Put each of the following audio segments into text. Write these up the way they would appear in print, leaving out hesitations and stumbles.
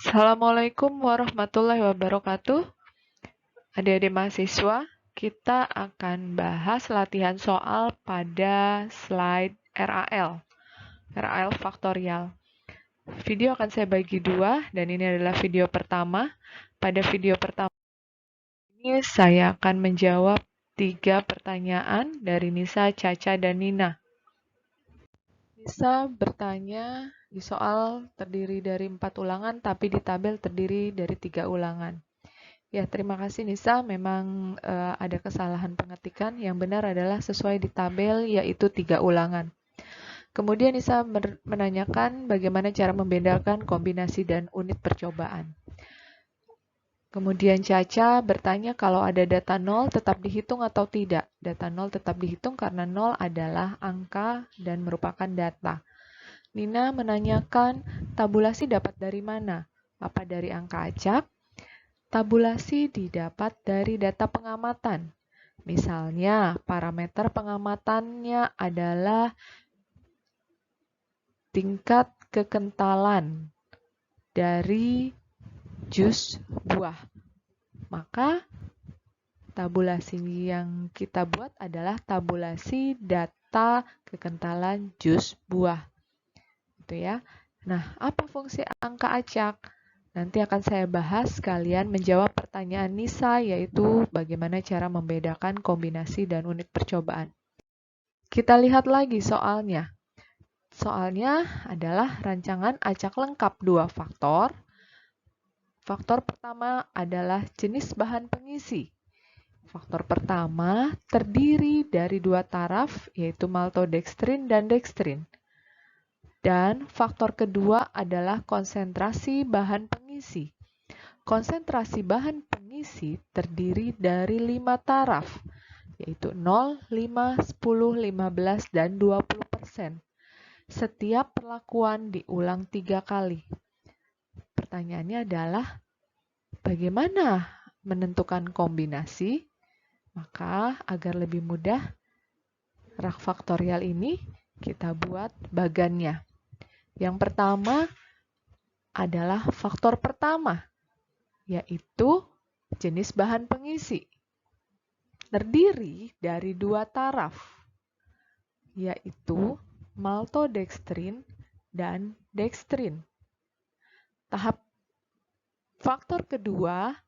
Assalamualaikum warahmatullahi wabarakatuh. Adik-adik mahasiswa, kita akan bahas latihan soal pada slide RAL, RAL faktorial. Video akan saya bagi dua, dan ini adalah video pertama. Pada video pertama ini saya akan menjawab 3 pertanyaan dari Nisa, Caca, dan Nina. Nisa bertanya di soal terdiri dari 4 ulangan, tapi di tabel terdiri dari 3 ulangan. Ya, terima kasih Nisa. Memang ada kesalahan pengetikan. Yang benar adalah sesuai di tabel, yaitu 3 ulangan. Kemudian Nisa menanyakan bagaimana cara membedakan kombinasi dan unit percobaan. Kemudian Caca bertanya kalau ada data 0 tetap dihitung atau tidak. Data 0 tetap dihitung karena 0 adalah angka dan merupakan data. Nina menanyakan tabulasi dapat dari mana? Apa dari angka acak? Tabulasi didapat dari data pengamatan. Misalnya, parameter pengamatannya adalah tingkat kekentalan dari jus buah. Maka, tabulasi yang kita buat adalah tabulasi data kekentalan jus buah. Gitu ya. Nah, apa fungsi angka acak? Nanti akan saya bahas, kalian menjawab pertanyaan Nisa, yaitu bagaimana cara membedakan kombinasi dan unit percobaan. Kita lihat lagi soalnya. Soalnya adalah rancangan acak lengkap 2 faktor. Faktor pertama adalah jenis bahan pengisi. Faktor pertama terdiri dari 2 taraf, yaitu maltodextrin dan dextrin. Dan faktor kedua adalah konsentrasi bahan pengisi. Konsentrasi bahan pengisi terdiri dari 5 taraf, yaitu 0, 5, 10, 15, dan 20%. Setiap perlakuan diulang 3 kali. Pertanyaannya adalah, bagaimana menentukan kombinasi? Maka, agar lebih mudah, rak faktorial ini kita buat bagannya. Yang pertama adalah faktor pertama, yaitu jenis bahan pengisi. Terdiri dari 2 taraf, yaitu maltodextrin dan dextrin. Tahap faktor kedua,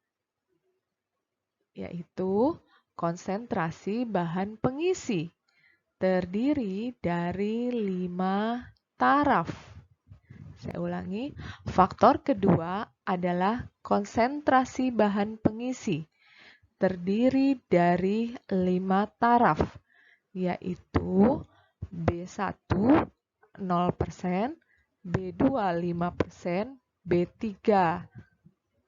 yaitu konsentrasi bahan pengisi. Terdiri dari 5 taraf. Saya ulangi, faktor kedua adalah konsentrasi bahan pengisi, terdiri dari 5 taraf, yaitu B1 0%, B2 5%, B3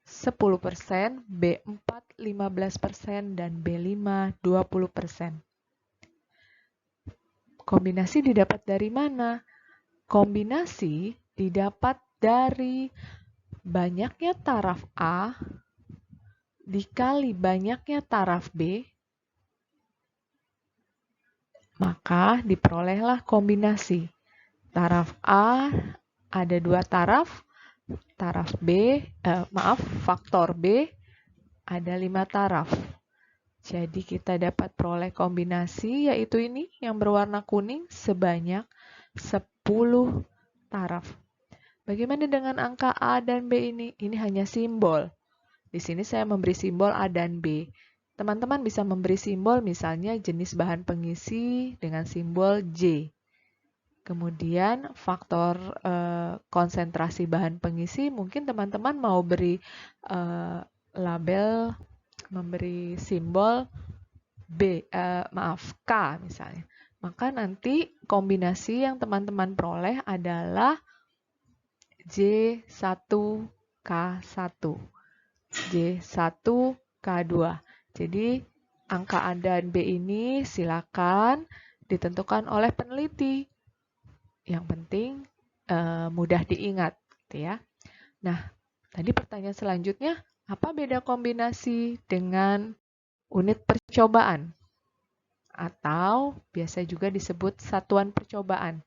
10%, B4 15%, dan B5 20%. Kombinasi didapat dari mana? Kombinasi didapat dari banyaknya taraf A dikali banyaknya taraf B, maka diperolehlah kombinasi. Taraf A ada 2 taraf, faktor B ada 5 taraf. Jadi kita dapat peroleh kombinasi, yaitu ini yang berwarna kuning sebanyak 10 taraf. Bagaimana dengan angka A dan B ini? Ini hanya simbol. Di sini saya memberi simbol A dan B. Teman-teman bisa memberi simbol misalnya jenis bahan pengisi dengan simbol J. Kemudian faktor konsentrasi bahan pengisi, mungkin teman-teman mau beri label, memberi simbol K misalnya. Maka nanti kombinasi yang teman-teman peroleh adalah J1K1, J1K2. Jadi angka A dan B ini silakan ditentukan oleh peneliti. Yang penting mudah diingat, gitu ya. Nah, tadi pertanyaan selanjutnya, apa beda kombinasi dengan unit percobaan? Atau biasa juga disebut satuan percobaan.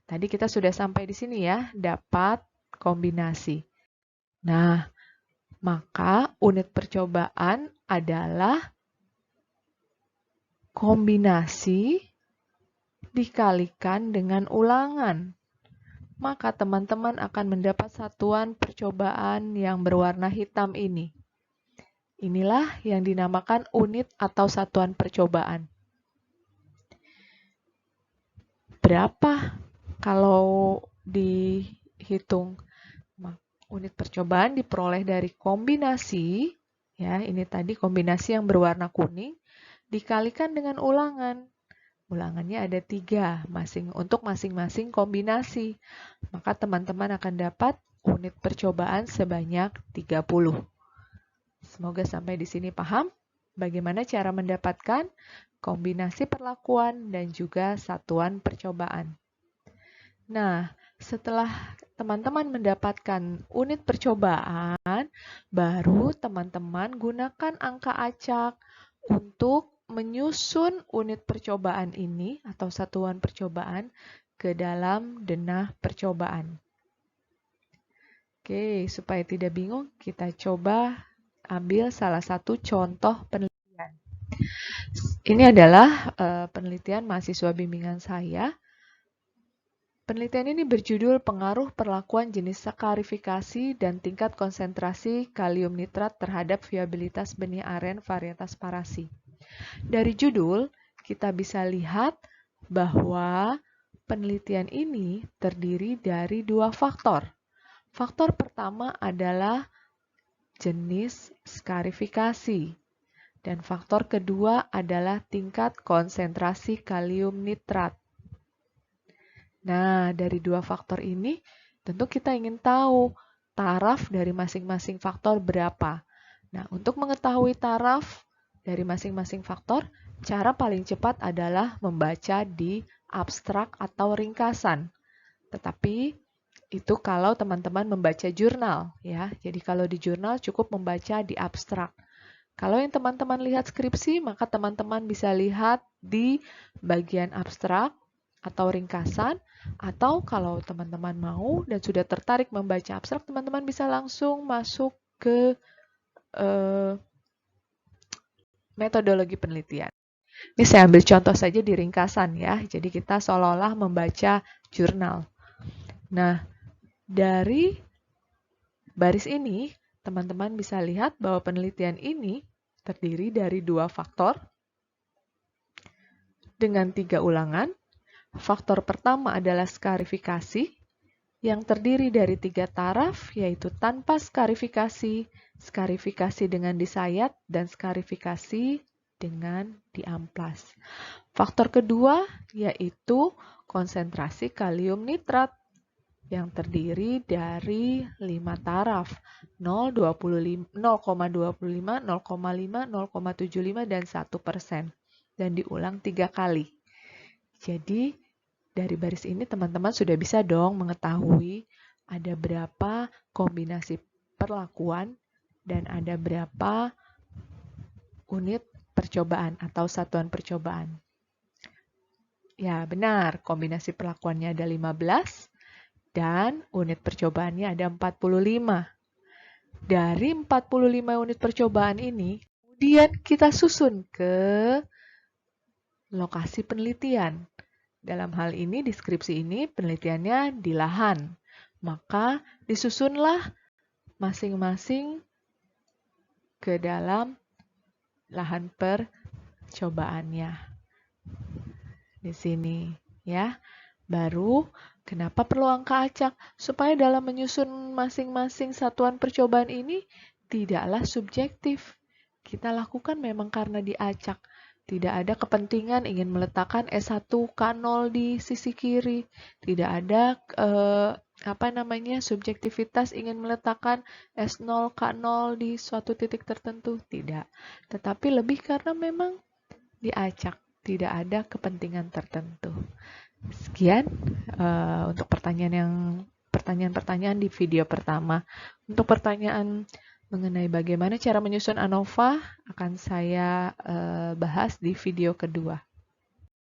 Tadi kita sudah sampai di sini ya, dapat kombinasi. Nah, maka unit percobaan adalah kombinasi dikalikan dengan ulangan. Maka teman-teman akan mendapat satuan percobaan yang berwarna hitam ini. Inilah yang dinamakan unit atau satuan percobaan. Berapa kalau dihitung? Unit percobaan diperoleh dari kombinasi, ya ini tadi kombinasi yang berwarna kuning, dikalikan dengan ulangan. Ulangannya ada 3, untuk masing-masing kombinasi. Maka teman-teman akan dapat unit percobaan sebanyak 30. Semoga sampai di sini paham bagaimana cara mendapatkan kombinasi perlakuan dan juga satuan percobaan. Nah, setelah teman-teman mendapatkan unit percobaan, baru teman-teman gunakan angka acak untuk menyusun unit percobaan ini atau satuan percobaan ke dalam denah percobaan. Oke, supaya tidak bingung, kita coba ambil salah satu contoh penelitian. Ini adalah penelitian mahasiswa bimbingan saya. Penelitian ini berjudul Pengaruh Perlakuan Jenis Skarifikasi dan Tingkat Konsentrasi Kalium Nitrat Terhadap Viabilitas Benih Aren Varietas Parasi. Dari judul, kita bisa lihat bahwa penelitian ini terdiri dari 2 faktor. Faktor pertama adalah jenis skarifikasi, dan faktor kedua adalah tingkat konsentrasi kalium nitrat. Nah, dari 2 faktor ini, tentu kita ingin tahu taraf dari masing-masing faktor berapa. Nah, untuk mengetahui taraf dari masing-masing faktor, cara paling cepat adalah membaca di abstrak atau ringkasan. Tetapi, itu kalau teman-teman membaca jurnal, ya. Jadi, kalau di jurnal cukup membaca di abstrak. Kalau yang teman-teman lihat skripsi, maka teman-teman bisa lihat di bagian abstrak atau ringkasan, atau kalau teman-teman mau dan sudah tertarik membaca abstrak, teman-teman bisa langsung masuk ke metodologi penelitian. Ini saya ambil contoh saja di ringkasan ya, jadi kita seolah-olah membaca jurnal. Nah, dari baris ini, teman-teman bisa lihat bahwa penelitian ini terdiri dari 2 faktor dengan 3 ulangan. Faktor pertama adalah skarifikasi, yang terdiri dari 3 taraf, yaitu tanpa skarifikasi, skarifikasi dengan disayat, dan skarifikasi dengan diamplas. Faktor kedua yaitu konsentrasi kalium nitrat, yang terdiri dari 5 taraf, 0,25, 0,5, 0,75, dan 1%, dan diulang 3 kali. Jadi, dari baris ini teman-teman sudah bisa dong mengetahui ada berapa kombinasi perlakuan dan ada berapa unit percobaan atau satuan percobaan. Ya, benar, kombinasi perlakuannya ada 15 dan unit percobaannya ada 45. Dari 45 unit percobaan ini, kemudian kita susun ke lokasi penelitian. Dalam hal ini, deskripsi ini penelitiannya di lahan. Maka disusunlah masing-masing ke dalam lahan percobaannya. Di sini ya. Baru, kenapa perlu angka acak? Supaya dalam menyusun masing-masing satuan percobaan ini tidaklah subjektif. Kita lakukan memang karena diacak. Tidak ada kepentingan ingin meletakkan S1 K0 di sisi kiri. Tidak ada subjektivitas ingin meletakkan S0 K0 di suatu titik tertentu. Tidak. Tetapi lebih karena memang diacak. Tidak ada kepentingan tertentu. Sekian untuk pertanyaan-pertanyaan di video pertama. Untuk pertanyaan mengenai bagaimana cara menyusun ANOVA akan saya bahas di video kedua.